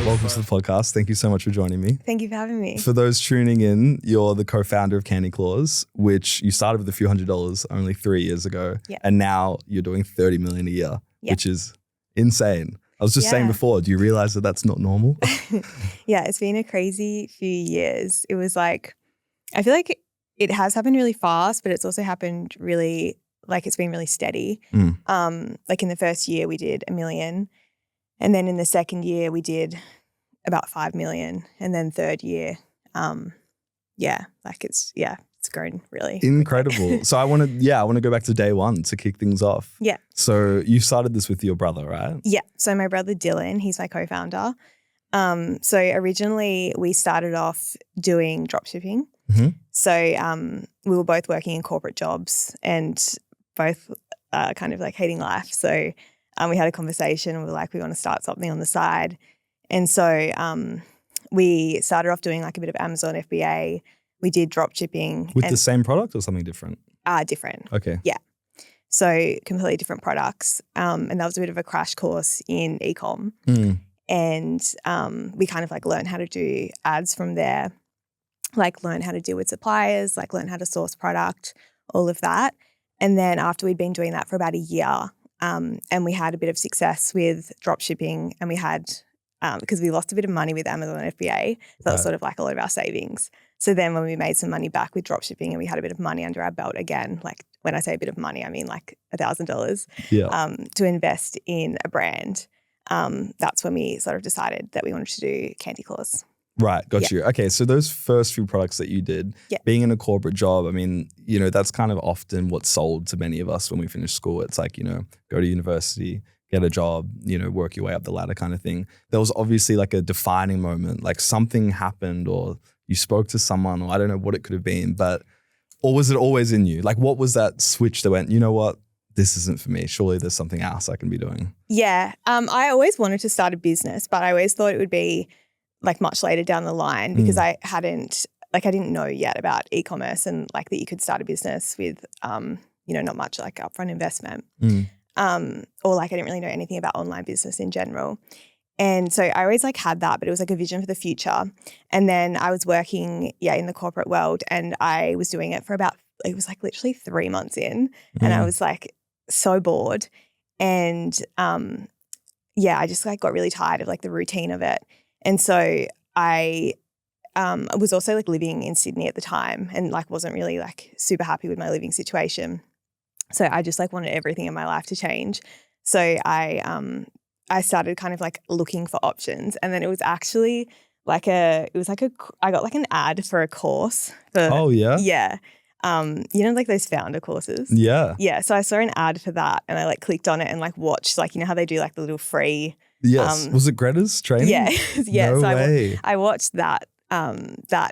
welcome to the podcast. Thank you so much for joining me. Thank you for having me. For those tuning in, you're the co-founder of Candy Claws, which you started with a few $100s only 3 years ago. Yeah. And now you're doing 30 million a year, Yeah. which is insane. I was just saying before, do you realize that that's not normal? Yeah, it's been a crazy few years. It was like, I feel like it has happened really fast, but it's also happened really, like it's been really steady. Like in the first year we did $1 million. And then in the second year we did about 5 million. And then third year, it's grown really Incredible. So I want to go back to day one to kick things off. Yeah. So you started this with your brother, right? Yeah. So my brother Dylan, he's my co-founder. So originally we started off doing dropshipping. Mm-hmm. So we were both working in corporate jobs and both kind of like hating life. So we had a conversation and we were like, we want to start something on the side. And so we started off doing like a bit of Amazon FBA. We did drop shipping. With the same product or something different? Different. Okay. Yeah. So completely different products. And that was a bit of a crash course in e-com. And we kind of like learned how to do ads from there, like learn how to deal with suppliers, like learn how to source product, all of that. And then after we'd been doing that for about a year and we had a bit of success with drop shipping and we had, because we lost a bit of money with Amazon FBA, so that was sort of like a lot of our savings. So then when we made some money back with drop shipping and we had a bit of money under our belt again, like when I say a bit of money, I mean like $1,000 to invest in a brand. That's when we sort of decided that we wanted to do Candy Claws. Right, got you. Okay, so those first few products that you did, being in a corporate job, I mean, that's kind of often what's sold to many of us when we finish school. It's like, go to university, get a job, work your way up the ladder kind of thing. There was obviously like a defining moment, like something happened or you spoke to someone or I don't know what it could have been, or was it always in you? Like what was that switch that went, you know what, this isn't for me. Surely there's something else I can be doing. Yeah, I always wanted to start a business, but I always thought it would be like much later down the line because I didn't know yet about e-commerce and like that you could start a business with, not much like upfront investment. Or like I didn't really know anything about online business in general. And so I always like had that, but it was like a vision for the future. And then I was working, in the corporate world and I was doing it for it was like literally 3 months in and I was like so bored. And I just like got really tired of like the routine of it. And so I was also like living in Sydney at the time and like wasn't really like super happy with my living situation. So I just like wanted everything in my life to change. So I started kind of like looking for options and then it was actually I got like an ad for a course. Yeah. Like those founder courses. Yeah. Yeah. So I saw an ad for that and I like clicked on it and like watched like, how they do like the little free. Yes. Was it Greta's training? Yeah. Yeah. No so way. I watched that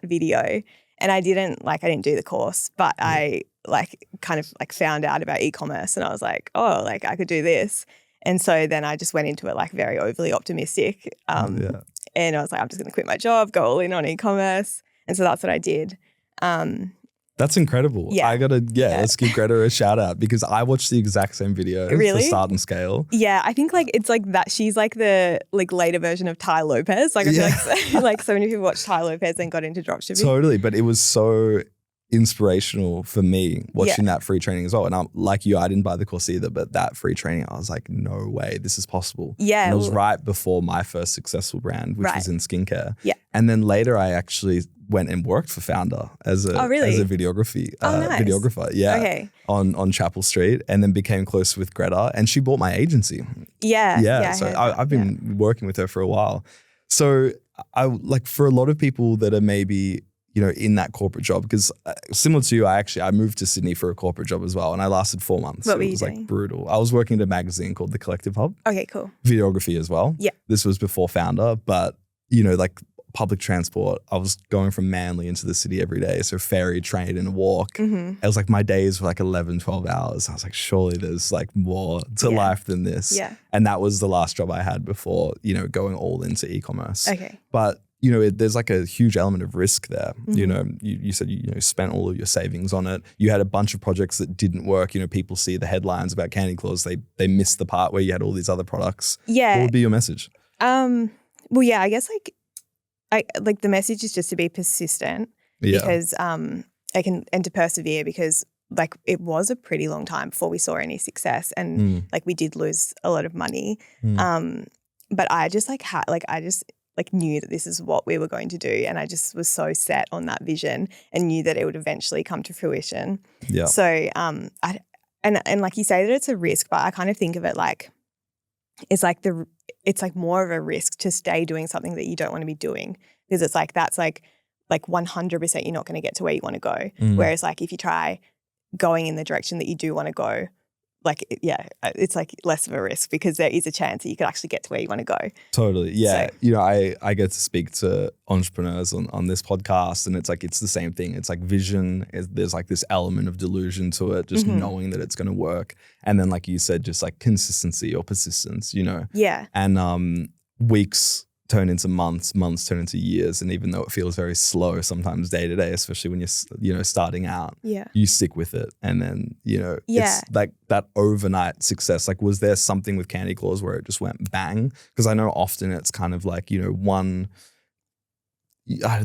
video and I didn't do the course, but I like kind of like found out about e-commerce and I was like, oh, like I could do this. And so then I just went into it like very overly optimistic. And I was like, I'm just going to quit my job, go all in on e-commerce. And so that's what I did. That's incredible. Yeah. Let's give Greta a shout out because I watched the exact same video for Start and Scale. Yeah, I think like it's like that. She's like the like later version of Ty Lopez. Like I feel like like so many people watched Ty Lopez and got into dropshipping. Totally, but it was so inspirational for me watching that free training as well. And I'm like you, I didn't buy the course either, but that free training, I was like, no way, this is possible. Yeah. And it was right before my first successful brand, which was in skincare. Yeah. And then later I actually went and worked for Founder as a videographer. Yeah. Okay. On Chapel Street and then became close with Greta and she bought my agency. Yeah. So I've been working with her for a while. So I like for a lot of people that are maybe in that corporate job, because similar to you, I moved to Sydney for a corporate job as well. And I lasted 4 months. What were you doing? It was like brutal. I was working at a magazine called The Collective Hub. Okay, cool. Videography as well. Yeah. This was before Founder, but like public transport, I was going from Manly into the city every day. So ferry, train and walk. It was like my days were like 11, 12 hours. I was like, surely there's like more to life than this. Yeah. And that was the last job I had before, going all into e-commerce. Okay. But there's like a huge element of risk there. You said you spent all of your savings on it. You had a bunch of projects that didn't work. People see the headlines about Candy Claws. They missed the part where you had all these other products. Yeah. What would be your message? Well, yeah, I guess like the message is just to be persistent because and to persevere because like it was a pretty long time before we saw any success and like we did lose a lot of money. But I just like knew that this is what we were going to do and I just was so set on that vision and knew that it would eventually come to fruition. Yeah. So and like you say that it's a risk, but I kind of think of it like it's like more of a risk to stay doing something that you don't want to be doing because it's like that's like 100% you're not going to get to where you want to go. Whereas like if you try going in the direction that you do want to go, like, it's like less of a risk because there is a chance that you could actually get to where you want to go. Totally. Yeah. So, you know, I get to speak to entrepreneurs on this podcast and it's like, it's the same thing. It's like vision, there's like this element of delusion to it, just knowing that it's going to work. And then like you said, just like consistency or persistence, you know? Yeah. And weeks turn into months turn into years. And even though it feels very slow sometimes day to day, especially when you're starting out, you stick with it. And then, it's like that overnight success. Like, was there something with Candy Claws where it just went bang? Because I know often it's kind of like,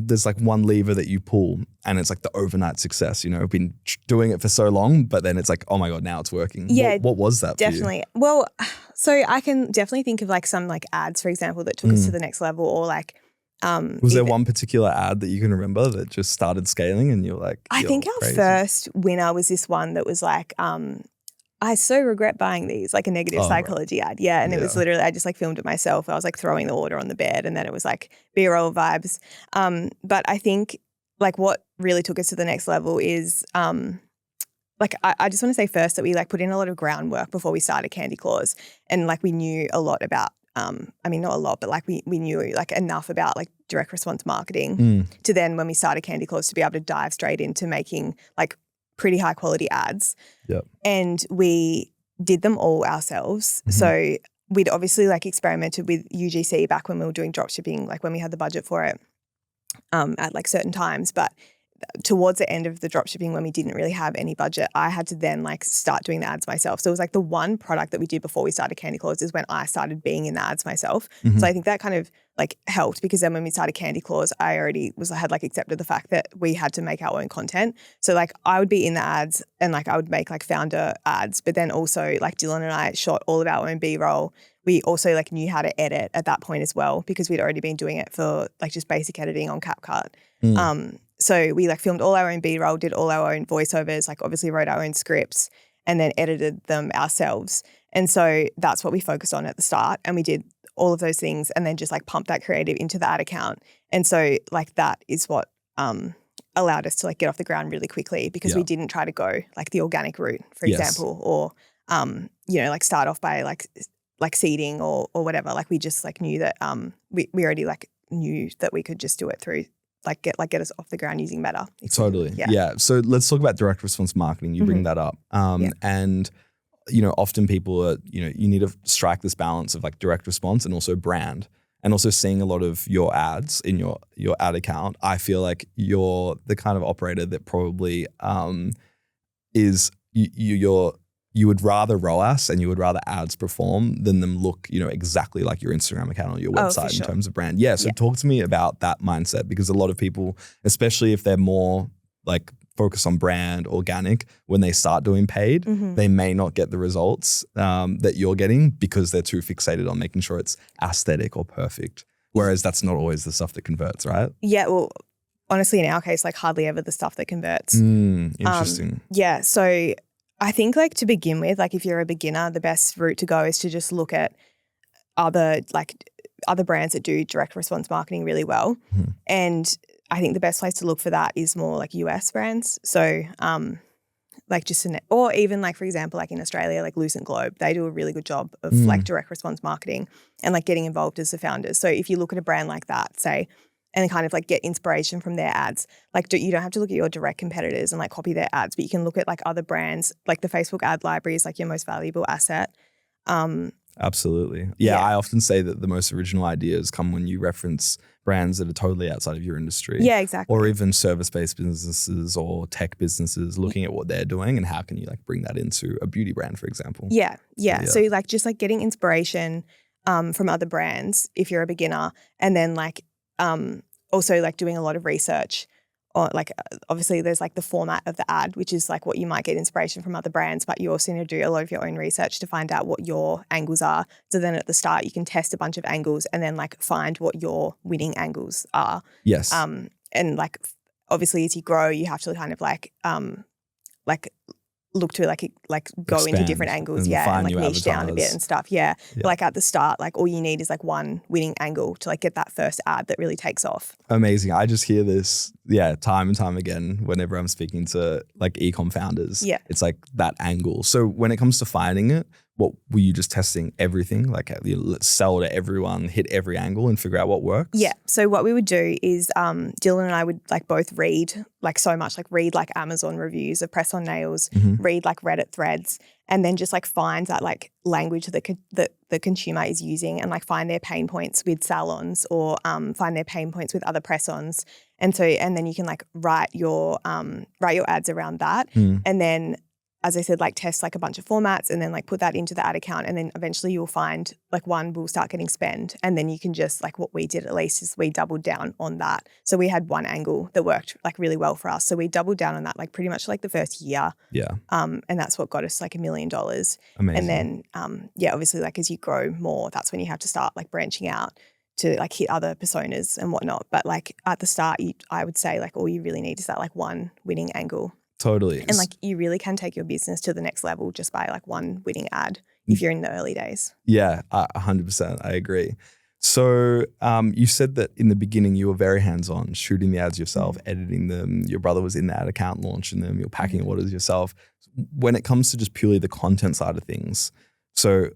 there's like one lever that you pull and it's like the overnight success, I've been doing it for so long, but then it's like, oh my God, now it's working. Yeah. What was that definitely. for you? Well, so I can definitely think of like some like ads, for example, that took us to the next level or like. Was there one particular ad that you can remember that just started scaling and you're like, I think our first winner was this one that was like, I so regret buying these, like a negative psychology ad. Yeah. And it was literally, I just like filmed it myself. I was like throwing the order on the bed and then it was like B-roll vibes. But I think like what really took us to the next level is like I just want to say first that we like put in a lot of groundwork before we started Candy Claws and like we knew a lot about, I mean, not a lot, but like we knew like enough about like direct response marketing to then when we started Candy Claws to be able to dive straight into making like pretty high quality ads. Yep. And we did them all ourselves. So we'd obviously like experimented with UGC back when we were doing drop shipping, like when we had the budget for it at like certain times. But towards the end of the drop shipping when we didn't really have any budget, I had to then like start doing the ads myself. So it was like the one product that we did before we started Candy Claws is when I started being in the ads myself. So I think that kind of like helped because then when we started Candy Claws, I had like accepted the fact that we had to make our own content. So like I would be in the ads and like I would make like founder ads, but then also like Dylan and I shot all of our own B-roll. We also like knew how to edit at that point as well because we'd already been doing it for like just basic editing on CapCut. So we like filmed all our own B-roll, did all our own voiceovers, like obviously wrote our own scripts and then edited them ourselves. And so that's what we focused on at the start. And we did all of those things and then just like pumped that creative into the ad account. And so like that is what allowed us to like get off the ground really quickly because we didn't try to go like the organic route, for example, or, like start off by like seeding or whatever. Like we just like knew that we already like knew that we could just do it through get us off the ground using Meta. Totally. Yeah. So let's talk about direct response marketing. You bring that up. And, often people are, you need to strike this balance of like direct response and also brand and also seeing a lot of your ads in your ad account. I feel like you're the kind of operator that probably is you would rather ROAS and you would rather ads perform than them look, exactly like your Instagram account or your website in terms of brand. Yeah. So talk to me about that mindset because a lot of people, especially if they're more like focused on brand, organic, when they start doing paid, they may not get the results that you're getting because they're too fixated on making sure it's aesthetic or perfect. Whereas that's not always the stuff that converts, right? Yeah. Well, honestly, in our case, like hardly ever the stuff that converts. Interesting. So I think like to begin with, like if you're a beginner, the best route to go is to just look at other brands that do direct response marketing really well. And I think the best place to look for that is more like US brands. So like just or even like, for example, like in Australia, like Lucent Globe, they do a really good job of like direct response marketing and like getting involved as the founders. So if you look at a brand like that, say, and kind of like get inspiration from their ads. Like you don't have to look at your direct competitors and like copy their ads, but you can look at like other brands, like the Facebook ad library is like your most valuable asset. Absolutely. Yeah, I often say that the most original ideas come when you reference brands that are totally outside of your industry. Yeah, exactly. Or even service-based businesses or tech businesses looking at what they're doing and how can you like bring that into a beauty brand, for example. Yeah. So like just like getting inspiration from other brands if you're a beginner, and then like also like doing a lot of research. Or like obviously there's like the format of the ad, which is like what you might get inspiration from other brands, but you also need to do a lot of your own research to find out what your angles are. So then at the start you can test a bunch of angles and then like find what your winning angles are. Yes. And like obviously as you grow, you have to kind of like look to like go Expand into different angles, and and find like new niche down a bit avatars. and stuff. Yeah. But like at the start, like all you need is like one winning angle to like get that first ad that really takes off. Amazing. I just hear this, time and time again whenever I'm speaking to like e-com founders. Yeah. It's like that angle. So when it comes to finding it, what were you just testing everything? Like let's sell to everyone, hit every angle and figure out what works? Yeah. So what we would do is Dylan and I would like both read like so much, like read like Amazon reviews of press on nails, read like Reddit threads, and then just like find that like language that the consumer is using and like find their pain points with salons or find their pain points with other press-ons. And then you can like write your ads around that. And then, as I said, like test like a bunch of formats and then like put that into the ad account, and then eventually you'll find like one will start getting spend, and then you can just like what we did at least is we doubled down on that. So we had one angle that worked like really well for us. So we doubled down on that like pretty much like the first year. Yeah. And that's what got us like $1 million. Amazing. And then obviously like as you grow more, that's when you have to start like branching out to like hit other personas and whatnot. But like at the start, I would say like all you really need is that like one winning angle. Totally. And like you really can take your business to the next level just by like one winning ad if you're in the early days. Yeah, 100%. I agree. So you said that in the beginning you were very hands-on, shooting the ads yourself, editing them. Your brother was in the ad account launching them. You're packing orders yourself. When it comes to just purely the content side of things, so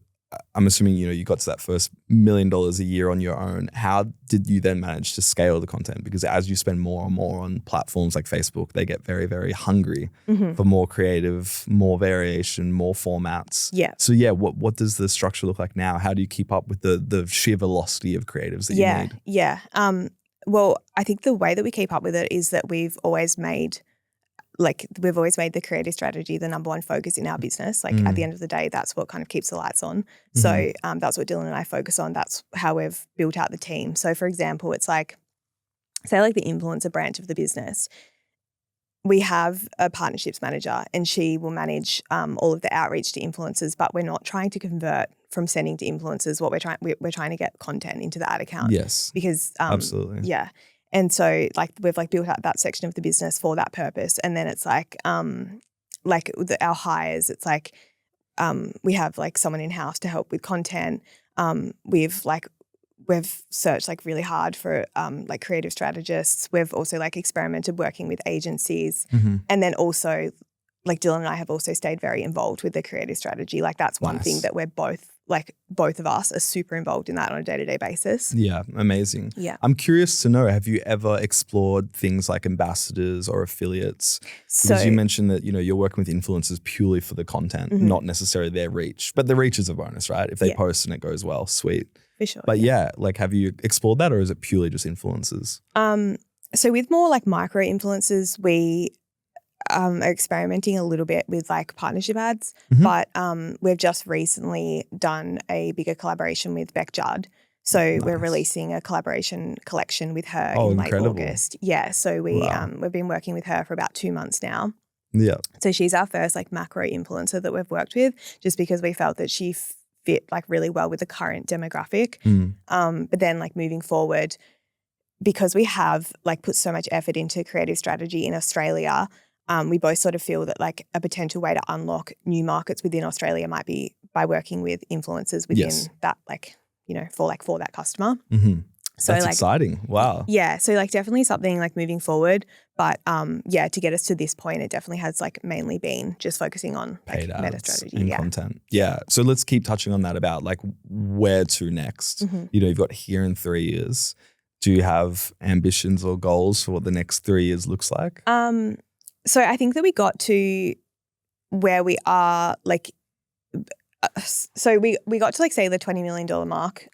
I'm assuming, you got to that first $1 million a year on your own. How did you then manage to scale the content? Because as you spend more and more on platforms like Facebook, they get very, very hungry for more creative, more variation, more formats. Yeah. So what does the structure look like now? How do you keep up with the sheer velocity of creatives that you need? Yeah. Well, I think the way that we keep up with it is that we've always made the creative strategy the number one focus in our business. Like at the end of the day, that's what kind of keeps the lights on. So that's what Dylan and I focus on. That's how we've built out the team. So for example, it's like, say like the influencer branch of the business, we have a partnerships manager and she will manage all of the outreach to influencers, but we're not trying to convert from sending to influencers. What we're trying to get content into the ad account. Yes. Because absolutely. Yeah. And so like we've like built out that section of the business for that purpose. And then it's like our hires, it's like we have like someone in-house to help with content. We've searched like really hard for like creative strategists. We've also like experimented working with agencies. And then also like Dylan and I have also stayed very involved with the creative strategy. Like that's one thing that we're both of us are super involved in that on a day-to-day basis. Yeah, amazing. Yeah. I'm curious to know, have you ever explored things like ambassadors or affiliates? Because you mentioned that, you're working with influencers purely for the content, not necessarily their reach. But the reach is a bonus, right? If they post and it goes well, sweet. For sure. But like have you explored that, or is it purely just influencers? So with more like micro influencers, we are experimenting a little bit with like partnership ads, but we've just recently done a bigger collaboration with Beck Judd. So we're releasing a collaboration collection with her in late August. Yeah. So we've been working with her for about 2 months now. Yeah. So she's our first like macro influencer that we've worked with, just because we felt that she fit like really well with the current demographic. But then like moving forward, because we have like put so much effort into creative strategy in Australia, we both sort of feel that like a potential way to unlock new markets within Australia might be by working with influencers within that, like, for that customer. So that's like, exciting. Wow. Yeah. So like definitely something like moving forward. But to get us to this point, it definitely has like mainly been just focusing on like paid meta ads strategy and content. Yeah. So let's keep touching on that about like where to next. You've got here in 3 years. Do you have ambitions or goals for what the next 3 years looks like? So I think that we got to where we are like, so we got to like say the $20 million mark,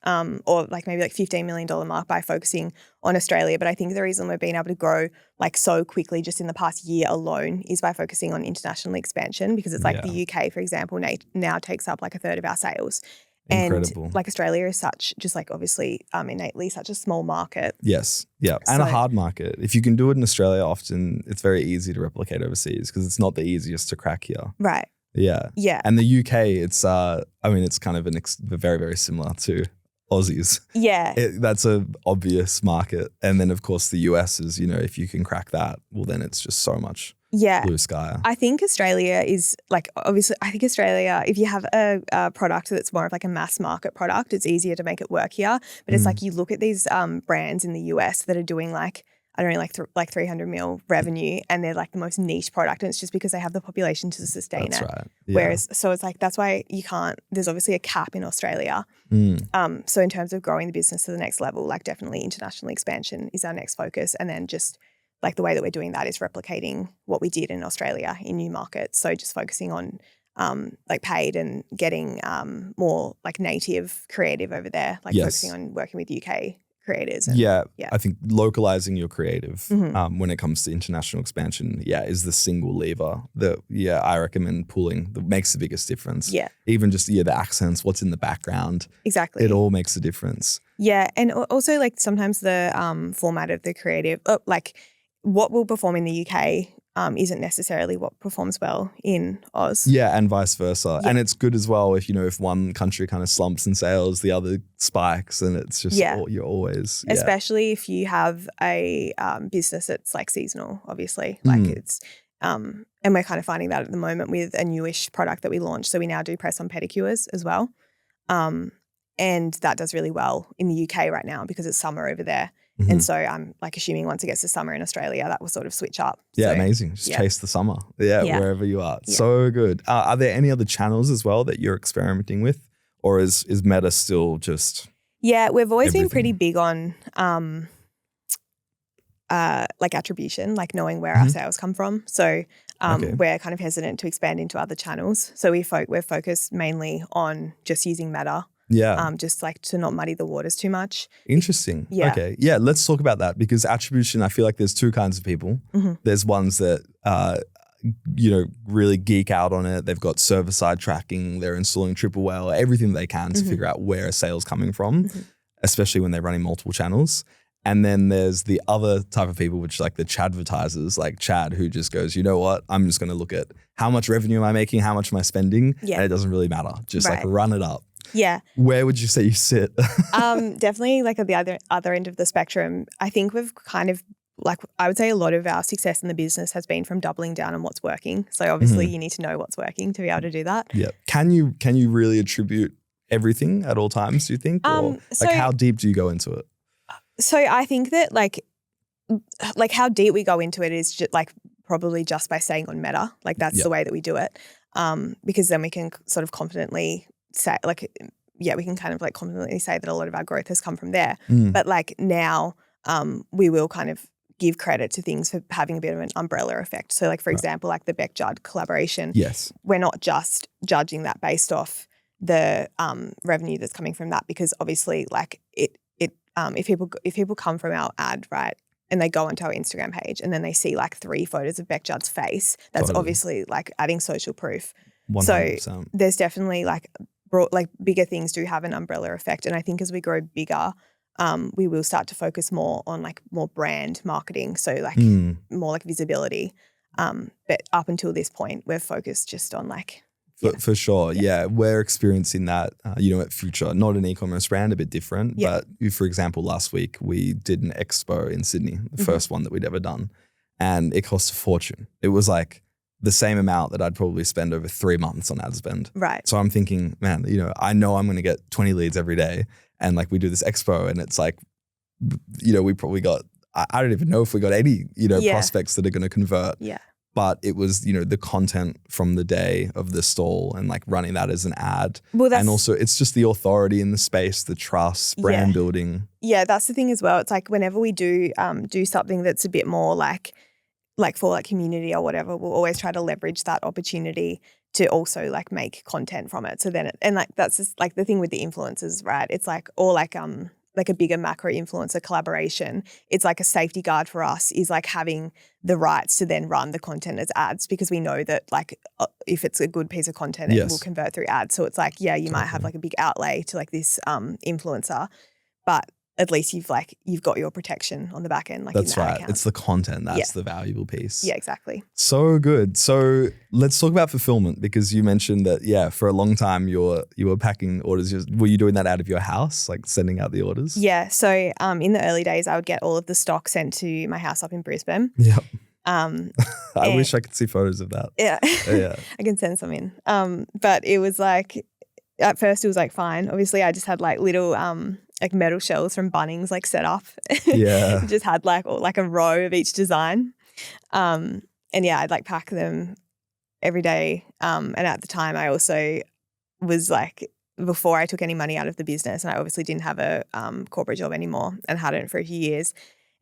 or like maybe like $15 million mark by focusing on Australia. But I think the reason we've been able to grow like so quickly just in the past year alone is by focusing on international expansion, because it's like the UK, for example, now takes up like a third of our sales. Incredible. And like Australia is such, just like obviously innately such a small market. Yes. Yeah. And a hard market. If you can do it in Australia, often it's very easy to replicate overseas because it's not the easiest to crack here. Right. Yeah. Yeah. And the UK, it's it's kind of very, very similar to Aussies. Yeah. That's a obvious market. And then of course the US is, if you can crack that, well then it's just so much blue sky. I think Australia is like, obviously, I think Australia, if you have a product that's more of like a mass market product, it's easier to make it work here. But it's like you look at these brands in the US that are doing like, I don't know, like 300 mil revenue, and they're like the most niche product, and it's just because they have the population to sustain That's it. right. Yeah. Whereas, so it's like, that's why you can't, there's obviously a cap in Australia. So in terms of growing the business to the next level, like definitely international expansion is our next focus. And then just like the way that we're doing that is replicating what we did in Australia in new markets. So just focusing on like paid and getting more like native creative over there, like focusing on working with UK creators. And, I think localizing your creative when it comes to international expansion, is the single lever that I recommend pulling that makes the biggest difference. Yeah. Even just the accents, what's in the background. Exactly. It all makes a difference. Yeah. And also like sometimes the format of the creative, like what will perform in the UK isn't necessarily what performs well in Oz. Yeah, and vice versa. Yeah. And it's good as well if one country kind of slumps in sales, the other spikes, and it's just you're always especially if you have a business that's like seasonal, obviously. Like it's and we're kind of finding that at the moment with a newish product that we launched. So we now do press on pedicures as well. And that does really well in the UK right now because it's summer over there. And so I'm like assuming once it gets to summer in Australia, that will sort of switch up. Yeah, so, amazing. Just chase the summer. Wherever you are. Yeah. So good. Are there any other channels as well that you're experimenting with? Or is Meta still just we've always been pretty big on like attribution, like knowing where our sales come from. So we're kind of hesitant to expand into other channels. So we're focused mainly on just using Meta. Yeah. Just like to not muddy the waters too much. Interesting. Yeah. Okay. Yeah. Let's talk about that because attribution, I feel like there's two kinds of people. There's ones that, really geek out on it. They've got server side tracking. They're installing triple whale, everything they can to figure out where a sale's coming from, especially when they're running multiple channels. And then there's the other type of people, which is like the Chadvertisers, like Chad, who just goes, you know what? I'm just going to look at how much revenue am I making? How much am I spending? Yeah. And it doesn't really matter. Just like run it up. Yeah. Where would you say you sit? Definitely like at the other end of the spectrum. I think we've kind of like, I would say a lot of our success in the business has been from doubling down on what's working. So obviously you need to know what's working to be able to do that. Yeah. Can you really attribute everything at all times, do you think? Or how deep do you go into it? So I think that like how deep we go into it is just like probably just by staying on Meta. Like that's the way that we do it. Because then we can sort of confidently say like, we can kind of like confidently say that a lot of our growth has come from there. But like now we will kind of give credit to things for having a bit of an umbrella effect. So like, for example, like the Beck Judd collaboration, we're not just judging that based off the revenue that's coming from that because obviously like if people come from our ad, right, and they go onto our Instagram page and then they see like 3 photos of Beck Judd's face, that's obviously like adding social proof. 100%. So there's definitely like bigger things do have an umbrella effect. And I think as we grow bigger, we will start to focus more on like more brand marketing. So like more like visibility. But up until this point, we're focused just on like. For sure. Yeah. We're experiencing that, at Future, not an e-commerce brand, a bit different. But for example, last week we did an expo in Sydney, the first one that we'd ever done. And it cost a fortune. It was like the same amount that I'd probably spend over 3 months on ad spend. Right. So I'm thinking, man, I know I'm going to get 20 leads every day. And like we do this expo and it's like, we probably got, I don't even know if we got any, prospects that are going to convert. Yeah. But it was, the content from the day of the stall and like running that as an ad. Well, and also it's just the authority in the space, the trust, brand building. Yeah, that's the thing as well. It's like whenever we do something that's a bit more like for like community or whatever, we'll always try to leverage that opportunity to also like make content from it. So then, and like that's just like the thing with the influencers, right? It's like, or like like a bigger macro influencer collaboration, it's like a safety guard for us is like having the rights to then run the content as ads, because we know that like if it's a good piece of content, it will convert through ads. So it's like, yeah, you might have like a big outlay to like this influencer, but at least you've got your protection on the back end. Like that's in right. account. It's the content. That's the valuable piece. Yeah, exactly. So good. So let's talk about fulfillment, because you mentioned that, for a long time you were packing orders. Were you doing that out of your house, like sending out the orders? Yeah. So in the early days, I would get all of the stock sent to my house up in Brisbane. Yep. I wish I could see photos of that. Yeah. Yeah. I can send some in. But it was like, at first it was like fine. Obviously I just had like little like metal shells from Bunnings like set up. Yeah. Just had like a row of each design. And yeah, I'd like pack them every day. And at the time I also was like, before I took any money out of the business, and I obviously didn't have a corporate job anymore and hadn't for a few years.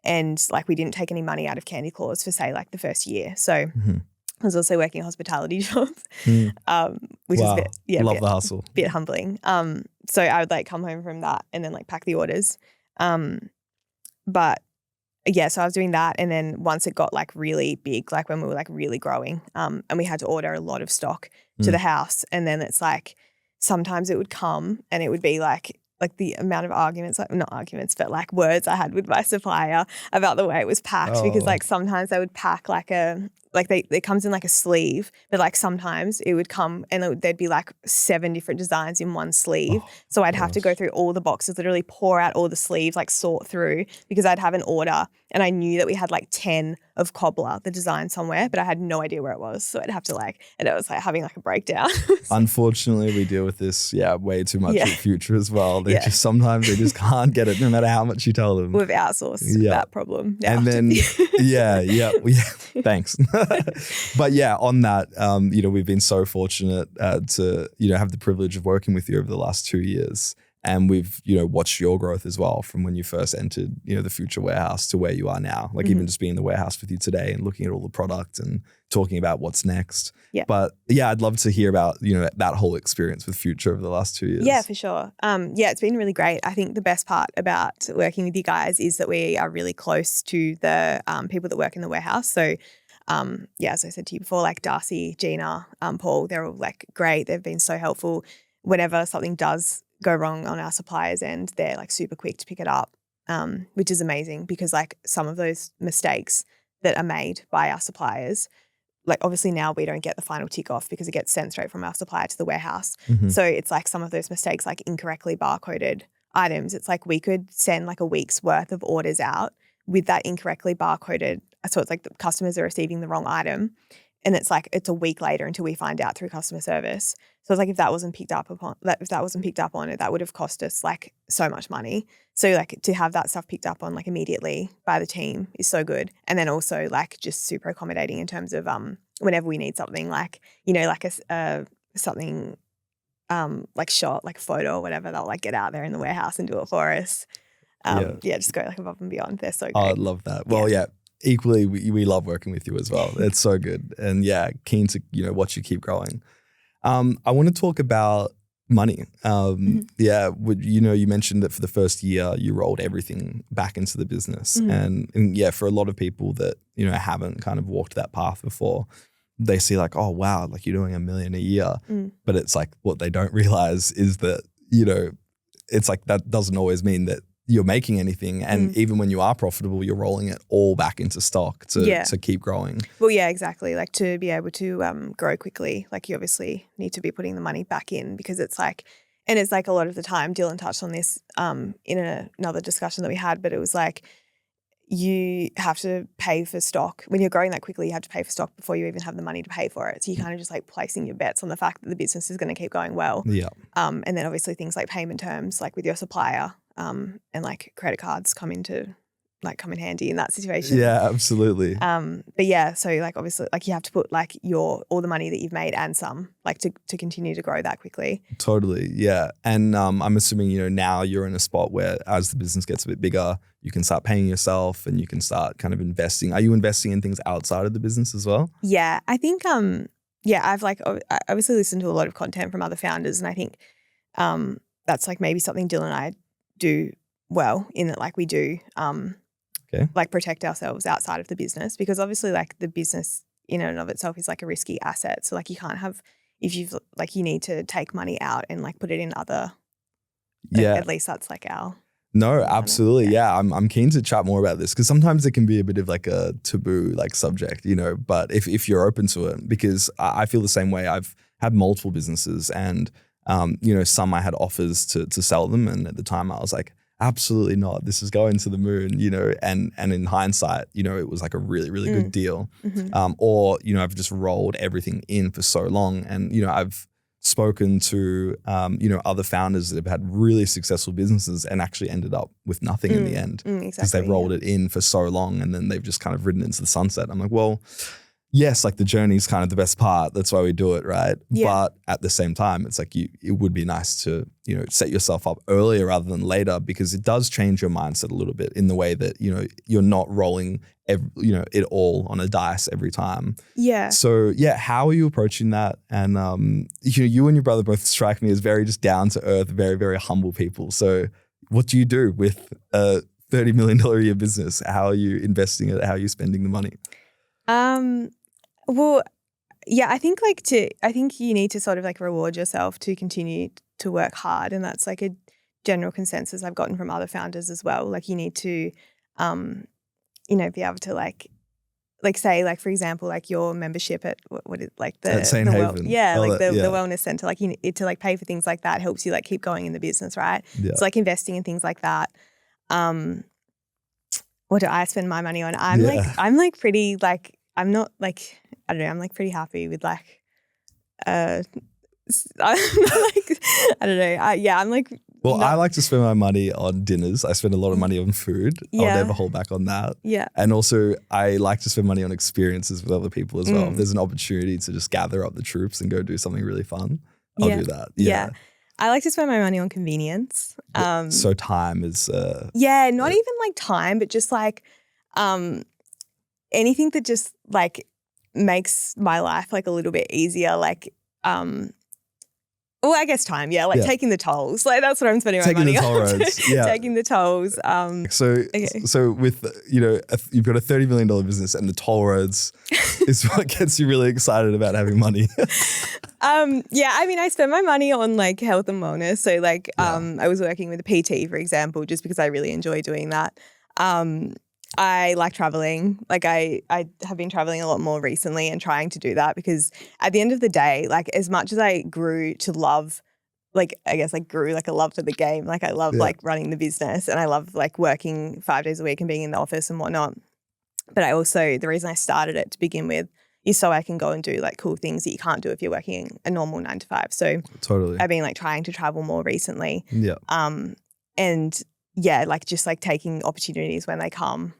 And like we didn't take any money out of Candy Claws for say like the first year. So I was also working a hospitality job, which is love the hustle. Bit humbling. So I would like come home from that and then like pack the orders. But yeah, so I was doing that. And then once it got like really big, like when we were like really growing, and we had to order a lot of stock to the house. And then it's like, sometimes it would come and it would be like the amount of arguments, like not arguments, but like words I had with my supplier about the way it was packed, because like sometimes they would pack like it comes in like a sleeve, but like sometimes it would come and there'd be like 7 different designs in one sleeve. So I'd have to go through all the boxes, literally pour out all the sleeves, like sort through, because I'd have an order and I knew that we had like 10 of Cobbler, the design somewhere, but I had no idea where it was. So I'd have to and it was like having like a breakdown. Unfortunately, we deal with this, way too much in the future as well. Sometimes they just can't get it no matter how much you tell them. We've outsourced that problem now. And then, thanks. But on that, we've been so fortunate to, have the privilege of working with you over the last 2 years. And we've, watched your growth as well from when you first entered, the Future Warehouse to where you are now. Like even just being in the warehouse with you today and looking at all the product and talking about what's next. Yeah. But I'd love to hear about, that whole experience with Future over the last 2 years. Yeah, for sure. It's been really great. I think the best part about working with you guys is that we are really close to the people that work in the warehouse. So as I said to you before, like Darcy, Gina, Paul, they're all like great. They've been so helpful. Whenever something does go wrong on our suppliers' end, they're like super quick to pick it up, which is amazing, because like some of those mistakes that are made by our suppliers, like obviously now we don't get the final tick off because it gets sent straight from our supplier to the warehouse. So it's like some of those mistakes, like incorrectly barcoded items. It's like we could send like a week's worth of orders out with that incorrectly barcoded. So it's like the customers are receiving the wrong item. And it's like it's a week later until we find out through customer service. So it's like if that wasn't picked up on it, that would have cost us like so much money. So like to have that stuff picked up on like immediately by the team is so good. And then also like just super accommodating in terms of whenever we need something like, like something like shot, like a photo or whatever, they'll like get out there in the warehouse and do it for us. Just go like above and beyond. They're so great. Oh, I love that. Well, equally, we love working with you as well. It's so good. And keen to, watch you keep growing. I want to talk about money. You mentioned that for the first year, you rolled everything back into the business. And for a lot of people that, haven't kind of walked that path before, they see like, oh, wow, like you're doing $1 million a year. But it's like what they don't realize is that, it's like that doesn't always mean that you're making anything, and even when you are profitable, you're rolling it all back into stock to keep growing. Well, yeah, exactly. Like to be able to grow quickly, like you obviously need to be putting the money back in, because it's like, and it's like a lot of the time, Dylan touched on this in another discussion that we had, but it was like you have to pay for stock. When you're growing that quickly, you have to pay for stock before you even have the money to pay for it. So you kind of just like placing your bets on the fact that the business is going to keep going well. Yeah. And then obviously things like payment terms, like with your supplier, and like credit cards come in handy in that situation. Yeah, absolutely. So like obviously like you have to put like all the money that you've made and some, like to continue to grow that quickly. Totally, yeah. And I'm assuming, now you're in a spot where as the business gets a bit bigger, you can start paying yourself and you can start kind of investing. Are you investing in things outside of the business as well? Yeah, I think I've like I obviously listened to a lot of content from other founders, and I think that's like maybe something Dylan and I do well in that like we do like protect ourselves outside of the business, because obviously like the business in and of itself is like a risky asset. So like you can't have, if you've like, you need to take money out and like put it in other, at least that's like our. No, absolutely. Yeah. I'm keen to chat more about this because sometimes it can be a bit of like a taboo like subject, you know, but if you're open to it, because I feel the same way. I've had multiple businesses and, you know, some I had offers to sell them. And at the time I was like, absolutely not. This is going to the moon, you know, and in hindsight, you know, it was like a really, really good deal. Or, you know, I've just rolled everything in for so long. And, you know, I've spoken to, you know, other founders that have had really successful businesses and actually ended up with nothing in the end because they've rolled it in for so long and then they've just kind of ridden into the sunset. I'm like, well, yes, like the journey is kind of the best part. That's why we do it, right? But at the same time, it's like it would be nice to, you know, set yourself up earlier rather than later, because it does change your mindset a little bit in the way that, you know, you're not rolling, you know, it all on a dice every time. Yeah. So yeah, how are you approaching that? And you know, you and your brother both strike me as very just down to earth, very, very humble people. So what do you do with a $30 million a year business? How are you investing it? How are you spending the money? Well, yeah, I think you need to sort of like reward yourself to continue to work hard. And that's like a general consensus I've gotten from other founders as well. Like you need to, you know, be able to like say, like, for example, like your membership at what is like the St. Haven. the wellness center, like you need to like pay for things like that helps you like keep going in the business, right? Yeah. So like investing in things like that. What do I spend my money on? I'm like pretty like, I'm not like, I don't know, I'm like pretty happy with like, I'm not like, I don't know. I'm like. Well, I like to spend my money on dinners. I spend a lot of money on food. I'll never hold back on that. Yeah. And also I like to spend money on experiences with other people as well. If there's an opportunity to just gather up the troops and go do something really fun, I'll do that. Yeah. I like to spend my money on convenience. So time is. Not even like time, but just like anything that just like makes my life like a little bit easier. Like, well, I guess time, taking the tolls. Like that's what I'm spending my money on. Taking the toll roads, taking the tolls. So with, you know, you've got a $30 million business and the toll roads is what gets you really excited about having money. I mean, I spend my money on like health and wellness. So like I was working with a PT, for example, just because I really enjoy doing that. I like traveling. Like I have been traveling a lot more recently and trying to do that because at the end of the day, like as much as I grew to love, like I guess like grew like a love for the game. Like I love like running the business and I love like working 5 days a week and being in the office and whatnot. But I also, the reason I started it to begin with is so I can go and do like cool things that you can't do if you're working a normal 9 to 5. So totally, I've been like trying to travel more recently. Yeah. And yeah, like just like taking opportunities when they come.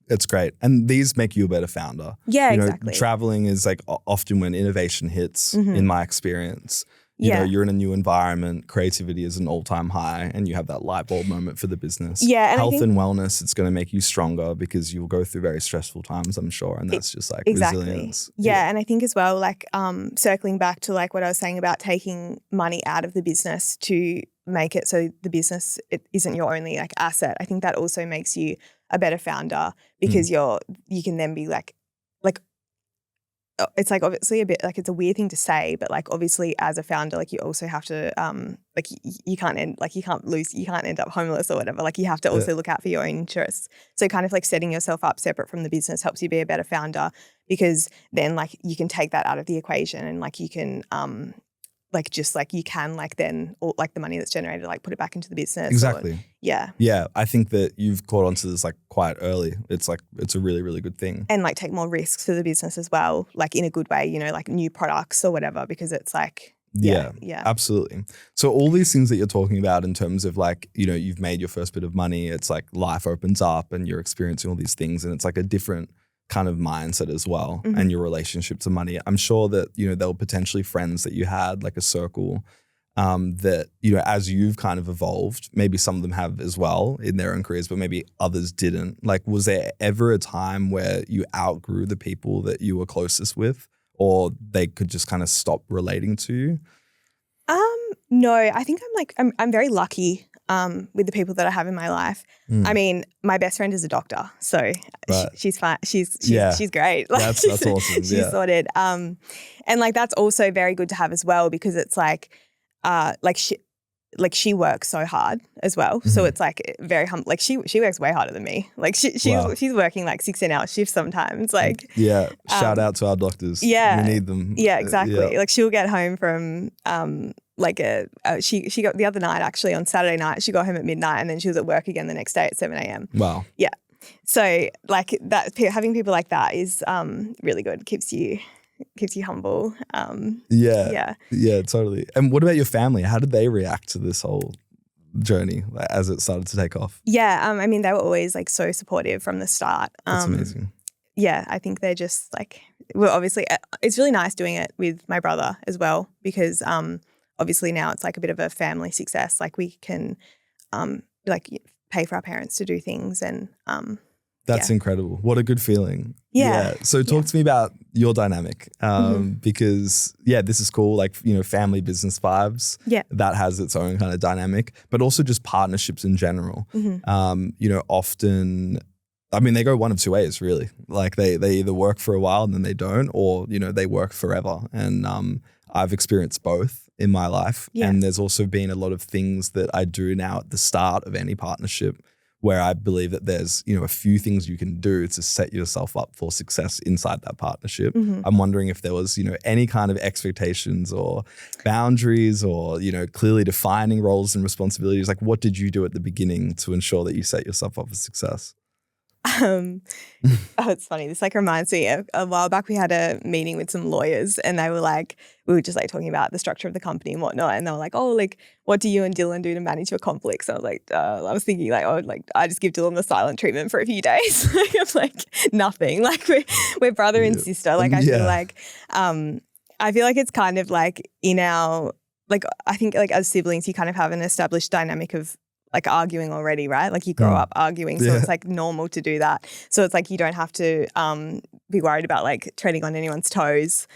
It's great. And these make you a better founder. Yeah, you know, exactly. Traveling is like often when innovation hits, in my experience. You know, you're in a new environment, creativity is an all-time high, and you have that light bulb moment for the business. Yeah, and Health and wellness, it's going to make you stronger because you'll go through very stressful times, I'm sure, and that's just like resilience. Yeah, and I think as well, like circling back to like what I was saying about taking money out of the business to make it so the business it isn't your only like asset. I think that also makes you a better founder because you can then be like it's like obviously a bit like it's a weird thing to say, but like obviously as a founder, like you also have to like you can't end up homeless or whatever. Like you have to also look out for your own interests. So kind of like setting yourself up separate from the business helps you be a better founder because then like you can take that out of the equation and like you can like just like you can like then or like the money that's generated like put it back into the business. Exactly. Yeah. I think that you've caught onto this like quite early. It's like it's a really, really good thing. And like take more risks for the business as well, like in a good way, you know, like new products or whatever, because it's like yeah, absolutely. So all these things that you're talking about in terms of like, you know, you've made your first bit of money, it's like life opens up and you're experiencing all these things and it's like a different kind of mindset as well and your relationship to money. I'm sure that, you know, there were potentially friends that you had, like a circle that, you know, as you've kind of evolved, maybe some of them have as well in their own careers, but maybe others didn't. Like, was there ever a time where you outgrew the people that you were closest with or they could just kind of stop relating to you? No, I think I'm very lucky with the people that I have in my life. I mean, my best friend is a doctor, so she's fine. She's great. Like, that's awesome. She's sorted. And like that's also very good to have as well, because it's like she works so hard as well. So it's like very like she works way harder than me. Like she's working like 16-hour shifts sometimes. Like shout out to our doctors. Yeah, we need them. Yeah, exactly. Like she'll get home from she got the other night, actually on Saturday night, she got home at midnight and then she was at work again the next day at 7 a.m. Wow. Yeah. So like that, having people like that is really good. Keeps you humble. Yeah, totally. And what about your family? How did they react to this whole journey as it started to take off? Yeah, I mean, they were always like so supportive from the start. That's amazing. Yeah, I think they're just like, well, obviously it's really nice doing it with my brother as well, because obviously now it's like a bit of a family success. Like we can like pay for our parents to do things, and that's incredible. What a good feeling. Yeah. So talk to me about your dynamic, because this is cool. Like, you know, family business vibes. Yeah. That has its own kind of dynamic, but also just partnerships in general. You know, often, I mean, they go one of two ways really. Like they either work for a while and then they don't, or, you know, they work forever. And I've experienced both in my life. Yeah. And there's also been a lot of things that I do now at the start of any partnership where I believe that there's, you know, a few things you can do to set yourself up for success inside that partnership. I'm wondering if there was, you know, any kind of expectations or boundaries or, you know, clearly defining roles and responsibilities. Like, what did you do at the beginning to ensure that you set yourself up for success? It's funny. This like reminds me of a while back we had a meeting with some lawyers, and they were like, we were just like talking about the structure of the company and whatnot, and they were like, oh, like what do you and Dylan do to manage your conflicts? I was like, I was thinking like, oh, like I just give Dylan the silent treatment for a few days. Like I'm like nothing. Like we're brother and sister. Like I feel like it's kind of like in our, like I think like as siblings you kind of have an established dynamic of like arguing already, right? Like you grow up arguing, so it's like normal to do that. So it's like you don't have to be worried about like treading on anyone's toes.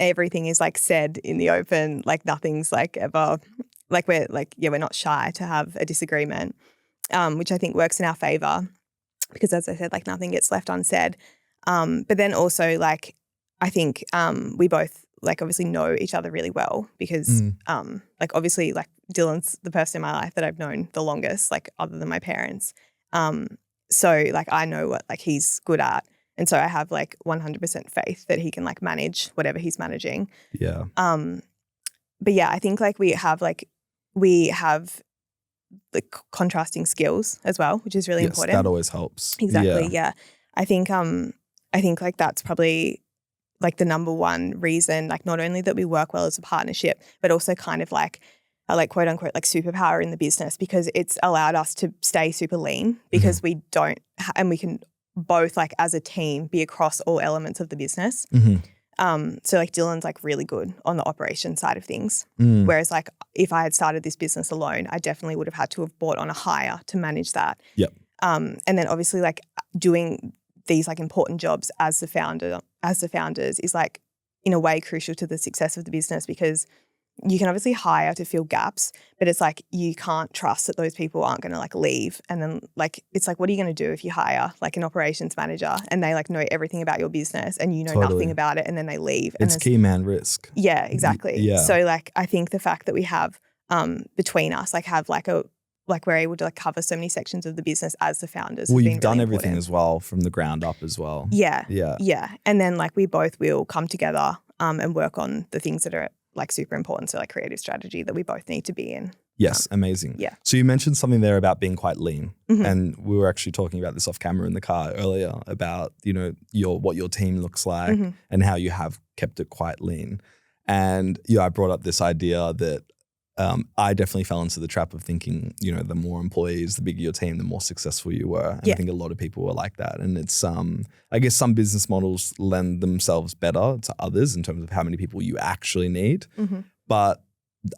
Everything is like said in the open. Like nothing's like ever like we're not shy to have a disagreement, which I think works in our favor, because as I said, like nothing gets left unsaid. But then also like I think we both like obviously know each other really well, because like obviously like Dylan's the person in my life that I've known the longest, like other than my parents. So like I know what like he's good at, and so I have like 100% faith that he can like manage whatever he's managing. Yeah. But yeah, I think like we have the contrasting skills as well, which is really important. That always helps. Exactly. Yeah. I think like that's probably like the number one reason, like not only that we work well as a partnership, but also kind of like a like quote unquote like superpower in the business, because it's allowed us to stay super lean, because we don't and we can both like as a team be across all elements of the business. So like Dylan's like really good on the operation side of things, whereas like if I had started this business alone, I definitely would have had to have bought on a hire to manage that. Yep. And then obviously like doing these like important jobs as the founders is like in a way crucial to the success of the business, because you can obviously hire to fill gaps, but it's like you can't trust that those people aren't going to like leave. And then like it's like, what are you going to do if you hire like an operations manager and they like know everything about your business and you know nothing about it, and then they leave? It's key man risk. Yeah, exactly. Yeah. So like I think the fact that we have between us like have like a like we're able to like cover so many sections of the business as the founders. Well, you've done everything as well from the ground up as well. Yeah. And then like we both will come together and work on the things that are like super important. So like creative strategy that we both need to be in. Yes, amazing. Yeah. So you mentioned something there about being quite lean, and we were actually talking about this off camera in the car earlier about, you know, what your team looks like and how you have kept it quite lean. And I brought up this idea that I definitely fell into the trap of thinking, you know, the more employees, the bigger your team, the more successful you were. And I think a lot of people were like that. And it's, I guess some business models lend themselves better to others in terms of how many people you actually need. But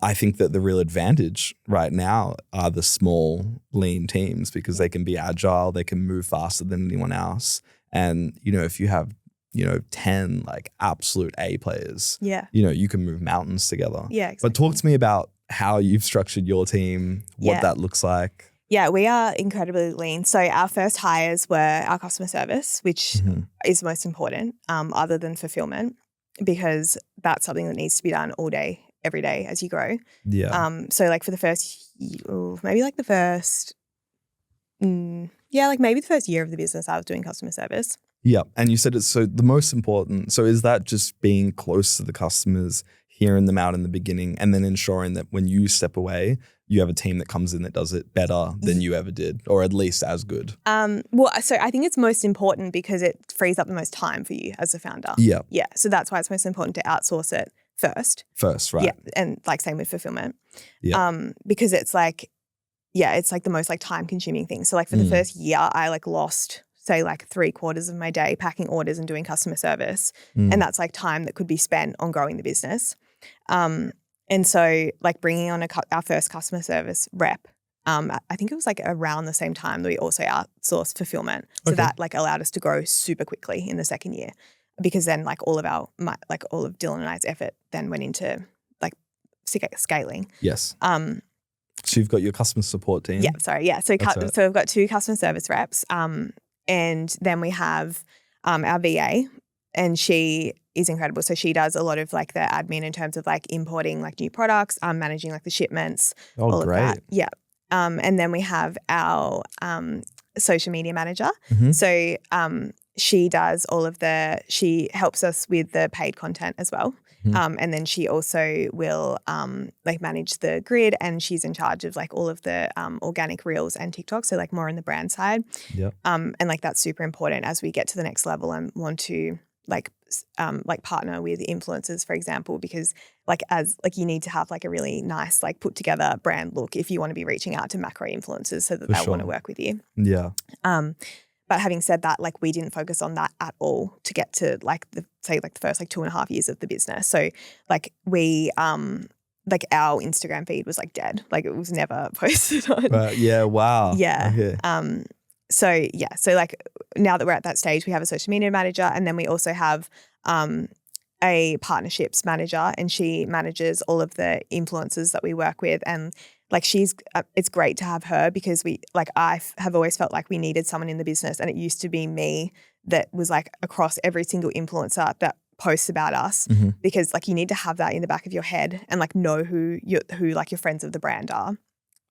I think that the real advantage right now are the small, lean teams, because they can be agile, they can move faster than anyone else. And, you know, if you have, you know, 10 like absolute A players, you know, you can move mountains together. Yeah, exactly. But talk to me about how you've structured your team, what that looks like. Yeah, we are incredibly lean. So our first hires were our customer service, which is most important, other than fulfillment, because that's something that needs to be done all day, every day as you grow. Yeah. So like for the first, maybe like the first, maybe the first year of the business, I was doing customer service. Yeah. And you said it's so the most important. So is that just being close to the customers, hearing them out in the beginning, and then ensuring that when you step away, you have a team that comes in that does it better than you ever did, or at least as good? So I think it's most important because it frees up the most time for you as a founder. Yeah. Yeah. So that's why it's most important to outsource it first. Right. Yeah. And like same with fulfillment. Yeah. Because it's like, it's like the most like time consuming thing. So like for the first year, I like lost say like 3/4 of my day packing orders and doing customer service. And that's like time that could be spent on growing the business. And so like bringing on our first customer service rep, I think it was like around the same time that we also outsourced fulfillment. So that like allowed us to grow super quickly in the second year, because then like all of Dylan and I's effort then went into like scaling. Yes. So you've got your customer support team. Yeah, sorry. Yeah. So we've got 2 customer service reps. And then we have our VA, and she is incredible. So she does a lot of like the admin in terms of like importing like new products, managing like the shipments. Oh, great. Of that. Yeah. And then we have our social media manager. So she does she helps us with the paid content as well. And then she also will like manage the grid, and she's in charge of like all of the organic reels and TikTok. So like more on the brand side. Yeah. And like that's super important as we get to the next level and want to like partner with influencers, for example, because like you need to have like a really nice like put together brand look if you want to be reaching out to macro influencers so that they'll want to work with you. Yeah. But having said that, like we didn't focus on that at all to get to like the first like 2.5 years of the business. So like we like our Instagram feed was like dead. Like it was never posted on. Yeah. Wow. Yeah. Okay. So like now that we're at that stage, we have a social media manager, and then we also have a partnerships manager, and she manages all of the influencers that we work with. And like it's great to have her, because I have always felt like we needed someone in the business, and it used to be me that was like across every single influencer that posts about us, because like you need to have that in the back of your head and like know who like your friends of the brand are.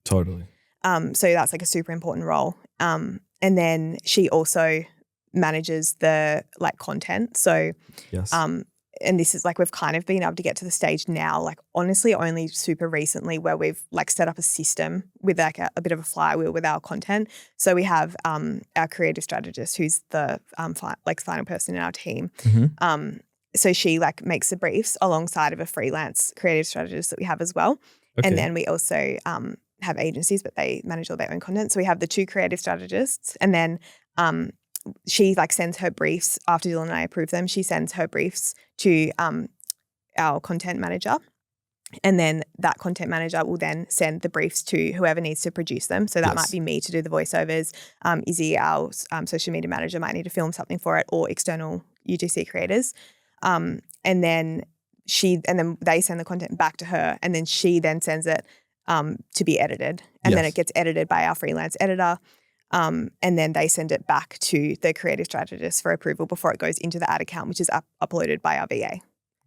Totally. So that's like a super important role. And then she also manages the like content. So, yes. And this is like we've kind of been able to get to the stage now, like honestly only super recently, where we've like set up a system with like a bit of a flywheel with our content. So we have our creative strategist, who's the final person in our team. So she like makes the briefs alongside of a freelance creative strategist that we have as well. Okay. And then we also have agencies, but they manage all their own content. So we have the 2 creative strategists, and then she like sends her briefs after Dylan and I approve them. She sends her briefs to our content manager, and then that content manager will then send the briefs to whoever needs to produce them. So that might be me to do the voiceovers. Izzy, our social media manager, might need to film something for it, or external UGC creators. And then they send the content back to her, and then she then sends it to be edited, and then it gets edited by our freelance editor. And then they send it back to the creative strategist for approval before it goes into the ad account, which is uploaded by our VA.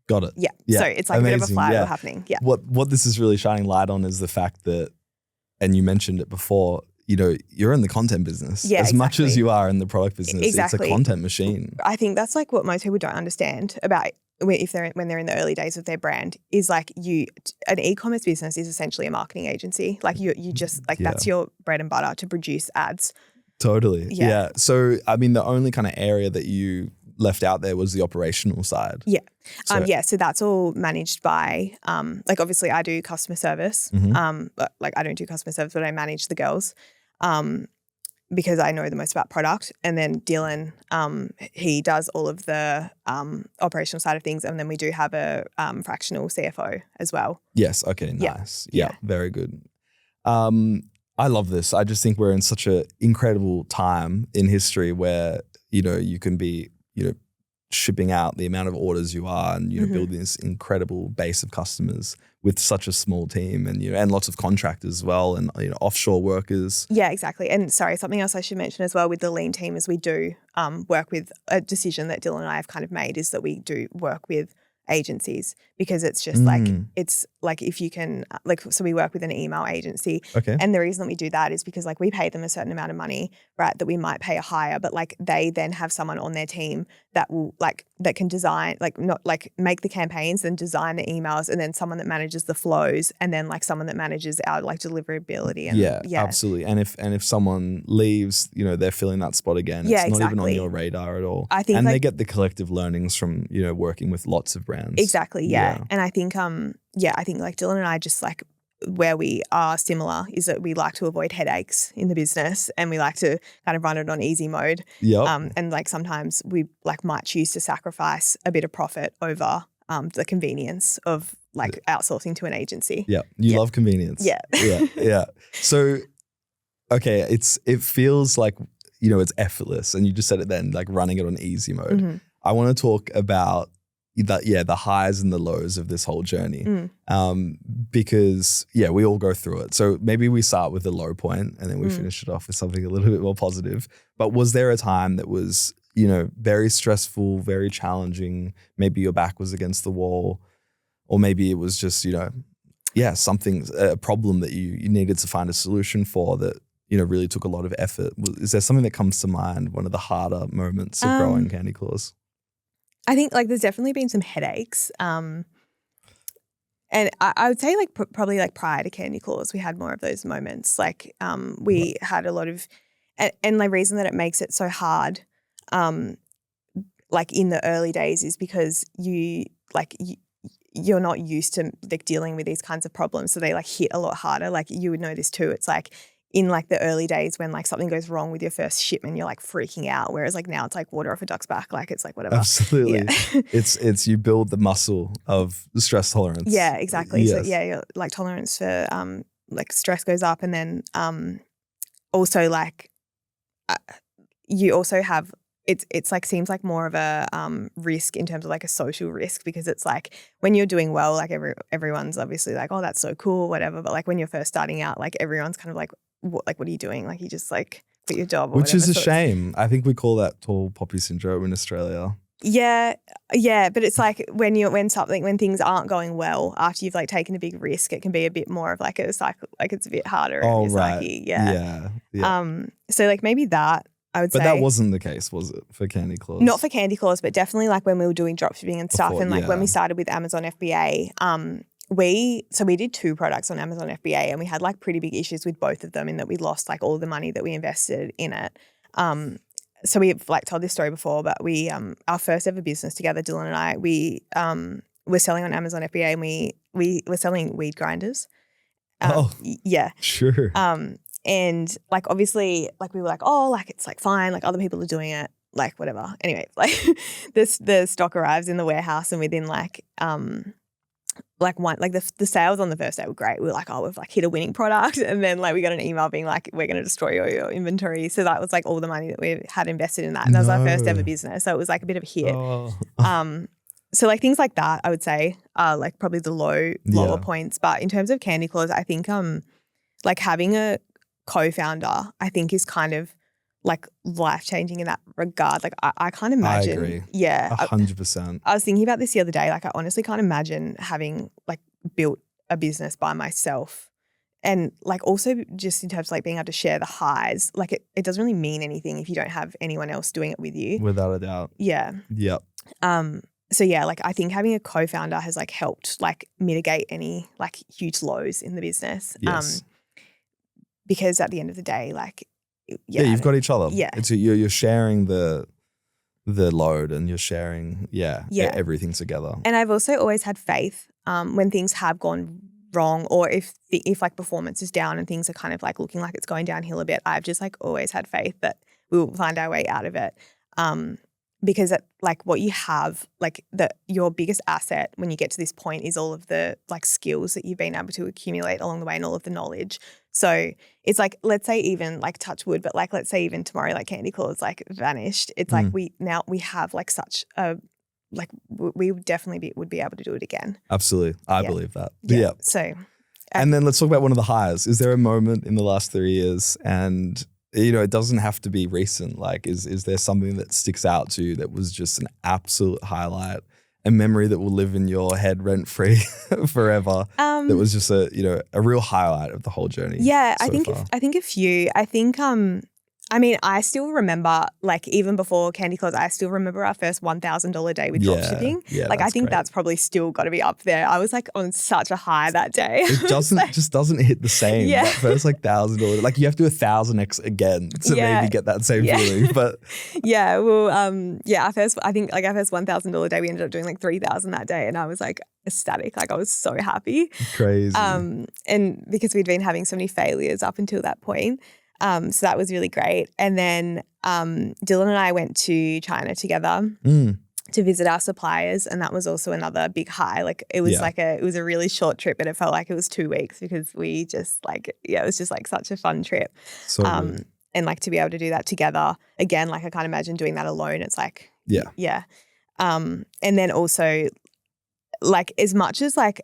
Got it. Yeah. So it's like amazing. A bit of a flywheel happening. Yeah. What this is really shining light on is the fact that, and you mentioned it before, you know, you're in the content business as much as you are in the product business. Exactly. It's a content machine. I think that's like what most people don't understand about when they're in the early days of their brand, is like an e-commerce business is essentially a marketing agency. Like you just like that's your bread and butter, to produce ads. Totally. Yeah. So I mean, the only kind of area that you left out there was the operational side. Yeah. So that's all managed by like obviously I do customer service. But like I don't do customer service, but I manage the girls. Because I know the most about product. And then Dylan, he does all of the operational side of things. And then we do have a fractional CFO as well. Yes. Okay. Nice. Yeah. Very good. I love this. I just think we're in such an incredible time in history where, you know, you can be, you know, shipping out the amount of orders you are and, building this incredible base of customers with such a small team and, and lots of contractors as well and, offshore workers. Yeah, exactly. And sorry, something else I should mention as well with the lean team is we do work with a decision that Dylan and I have kind of made is that we do work with agencies because it's just it's like if you can so we work with an email agency. Okay. And the reason that we do that is because we pay them a certain amount of money, right, that we might pay a higher, but they then have someone on their team that will that can design not make the campaigns and design the emails and then someone that manages the flows and then someone that manages our deliverability and yeah, absolutely. And if someone leaves, they're filling that spot again. Yeah, it's not even on your radar at all. I think and they get the collective learnings from, working with lots of brands. Exactly, yeah. And I think I think Dylan and I just where we are similar is that we like to avoid headaches in the business and we like to kind of run it on easy mode. Yep. And sometimes we might choose to sacrifice a bit of profit over the convenience of outsourcing to an agency. Yeah. You love convenience. Yeah. Yeah. So, okay, it feels like, it's effortless and you just said it then, running it on easy mode. Mm-hmm. I want to talk about the highs and the lows of this whole journey. Because we all go through it. So maybe we start with the low point and then we finish it off with something a little bit more positive. But was there a time that was, very stressful, very challenging? Maybe your back was against the wall, or maybe it was just, a problem that you needed to find a solution for that, really took a lot of effort. Is there something that comes to mind, one of the harder moments of growing Candy Claws? I think there's definitely been some headaches. And I would say probably prior to Candy Claws, we had more of those moments. We had a lot of, and the reason that it makes it so hard, in the early days is because you're not used to dealing with these kinds of problems. So they hit a lot harder. You would know this too. It's in the early days when something goes wrong with your first shipment, you're freaking out. Whereas now it's water off a duck's back. It's whatever. Absolutely. Yeah. it's you build the muscle of the stress tolerance. Yeah, exactly. Yes. So your tolerance for stress goes up, and then also you also have it's seems like more of a risk in terms of a social risk because it's when you're doing well, everyone's obviously oh, that's so cool, whatever. But when you're first starting out, everyone's kind of what are you doing? You just quit your job or which whatever. is a shame. I think we call that tall poppy syndrome in Australia. Yeah, but it's when things aren't going well after you've taken a big risk, it can be a bit more of a cycle. It's a bit harder. Oh, on your right. psyche. Yeah. So maybe that. I would say. But that wasn't the case, was it, for Candy Claws? Not for Candy Claws, but definitely when we were doing dropshipping and stuff, Before, and when we started with Amazon FBA, we did 2 products on Amazon FBA, and we had pretty big issues with both of them in that we lost all the money that we invested in it. So we've told this story before, but we our first ever business together, Dylan and I, we were selling on Amazon FBA, and we were selling weed grinders. Yeah, sure. And obviously we were oh, it's fine, other people are doing it, whatever. Anyway, the stock arrives in the warehouse, and within the sales on the first day were great. We were oh, we've hit a winning product, and then we got an email being we're going to destroy all your inventory. So that was all the money that we had invested in that, and that was our first ever business. So it was a bit of a hit. Oh. So things like that, I would say are probably the lower points. But in terms of Candy Claws, I think having a co-founder, I think is kind of life-changing in that regard. I can't imagine. I agree. Yeah. 100%. I was thinking about this the other day. I honestly can't imagine having built a business by myself. And also just in terms of being able to share the highs, it doesn't really mean anything if you don't have anyone else doing it with you. Without a doubt. Yeah. Yep. So yeah, I think having a co-founder has helped mitigate any huge lows in the business. Yes. Because at the end of the day, you've got each other. Yeah. You're sharing the load, and you're sharing everything together. And I've also always had faith when things have gone wrong, or if performance is down and things are kind of looking like it's going downhill a bit. I've just always had faith that we will find our way out of it. because like what you have, like your biggest asset when you get to this point is all of the like skills that you've been able to accumulate along the way and all of the knowledge. So it's like, let's say even like touch wood, but like let's say even tomorrow like candy claws like vanished. It's like we have like such a like we definitely would be able to do it again. Absolutely. I believe that. Yeah. So and then let's talk about one of the highs. Is there a moment in the last 3 years, and it doesn't have to be recent, like is there something that sticks out to you that was just an absolute highlight, a memory that will live in your head rent free forever, that was just a real highlight of the whole journey? Yeah, so I think a few. I think I mean, I still remember, like, even before Candy Claws, I still remember our first $1,000 day with dropshipping. Yeah, like, I think that's probably still got to be up there. I was like on such a high that day. It just doesn't hit the same. Yeah. That first like $1,000, like you have to do 1,000x again to maybe get that same feeling. But yeah, well, our first $1,000 day, we ended up doing like 3,000 that day, and I was like ecstatic. Like I was so happy. Crazy. And because we'd been having so many failures up until that point. So that was really great. And then Dylan and I went to China together to visit our suppliers, and that was also another big high. Like it was it was a really short trip, but it felt like it was 2 weeks because we just like, it was just like such a fun trip. So good. And like to be able to do that together again, like I can't imagine doing that alone. It's like, yeah. And then also like as much as like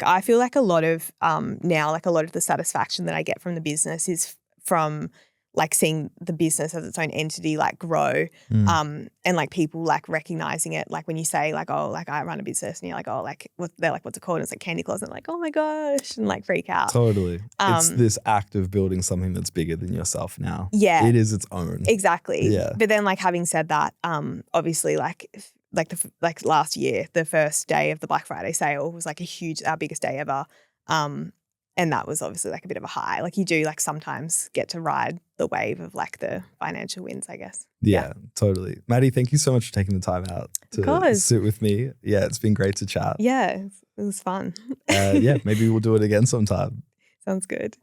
I feel like a lot of now, like a lot of the satisfaction that I get from the business is from like seeing the business as its own entity like grow and like people like recognizing it. Like when you say like, oh, like I run a business, and you're like, oh, like they're like, what's it called? And it's like Candy Claws, and like, oh my gosh, and like freak out. Totally. It's this act of building something that's bigger than yourself now. Yeah. It is its own. Exactly. Yeah. But then like having said that, obviously like last year, the first day of the Black Friday sale was like our biggest day ever. And that was obviously like a bit of a high. Like you do like sometimes get to ride the wave of like the financial wins, I guess. Yeah, totally. Maddie, thank you so much for taking the time out to sit with me. Yeah, it's been great to chat. Yeah, it was fun. Yeah, maybe we'll do it again sometime. Sounds good.